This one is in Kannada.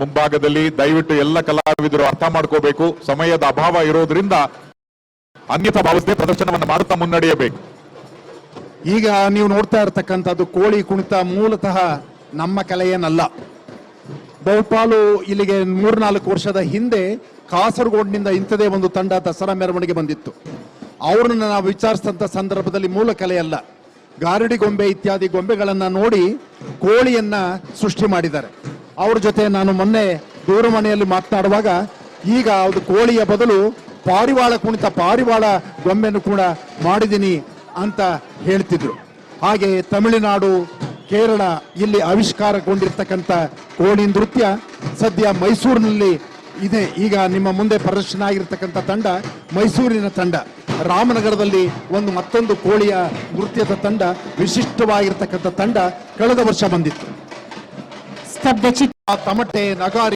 ಮುಂಭಾಗದಲ್ಲಿ ದಯವಿಟ್ಟು ಎಲ್ಲ ಕಲಾವಿದರು ಅರ್ಥ ಮಾಡ್ಕೋಬೇಕು. ಸಮಯದ ಅಭಾವ ಇರೋದ್ರಿಂದ ಅನ್ಯಥಾ ಭಾವಿಸದೆ ಪ್ರದರ್ಶನವನ್ನು ಮಾಡುತ್ತಾ ಮುನ್ನಡೆಯಬೇಕು. ಈಗ ನೀವು ನೋಡ್ತಾ ಇರತಕ್ಕಂಥದ್ದು ಕೋಳಿ ಕುಣಿತ ಮೂಲತಃ ನಮ್ಮ ಕಲೆಯೇನಲ್ಲ. ಬಹುಪಾಲು ಇಲ್ಲಿಗೆ 3-4 ವರ್ಷದ ಹಿಂದೆ ಕಾಸರಗೋಡಿನಿಂದ ಇಂಥದೇ ಒಂದು ತಂಡ ದಸರಾ ಮೆರವಣಿಗೆ ಬಂದಿತ್ತು. ಅವ್ರನ್ನ ನಾವು ವಿಚಾರಿಸಿದಂಥ ಸಂದರ್ಭದಲ್ಲಿ ಮೂಲ ಕಲೆಯಲ್ಲ, ಗಾರಡಿ ಗೊಂಬೆ ಇತ್ಯಾದಿ ಗೊಂಬೆಗಳನ್ನ ನೋಡಿ ಕೋಳಿಯನ್ನ ಸೃಷ್ಟಿ ಮಾಡಿದ್ದಾರೆ. ಅವ್ರ ಜೊತೆ ನಾನು ಮೊನ್ನೆ ದೂರವಾಣಿಯಲ್ಲಿ ಮಾತನಾಡುವಾಗ ಈಗ ಅದು ಕೋಳಿಯ ಬದಲು ಪಾರಿವಾಳ ಕುಣಿತ, ಪಾರಿವಾಳ ಗೊಂಬೆಯನ್ನು ಕೂಡ ಮಾಡಿದ್ದೀನಿ ಅಂತ ಹೇಳ್ತಿದ್ರು. ಹಾಗೆ ತಮಿಳುನಾಡು, ಕೇರಳ ಇಲ್ಲಿ ಆವಿಷ್ಕಾರಗೊಂಡಿರ್ತಕ್ಕಂಥ ಕೋಳಿ ನೃತ್ಯ ಸದ್ಯ ಮೈಸೂರಿನಲ್ಲಿ ಇದೆ. ಈಗ ನಿಮ್ಮ ಮುಂದೆ ಪ್ರದರ್ಶನ ಆಗಿರ್ತಕ್ಕಂಥ ತಂಡ ಮೈಸೂರಿನ ತಂಡ. ರಾಮನಗರದಲ್ಲಿ ಮತ್ತೊಂದು ಕೋಳಿಯ ನೃತ್ಯದ ತಂಡ, ವಿಶಿಷ್ಟವಾಗಿರ್ತಕ್ಕಂಥ ತಂಡ ಕಳೆದ ವರ್ಷ ಬಂದಿತ್ತು. ತಮಟೆ, ನಗಾರಿ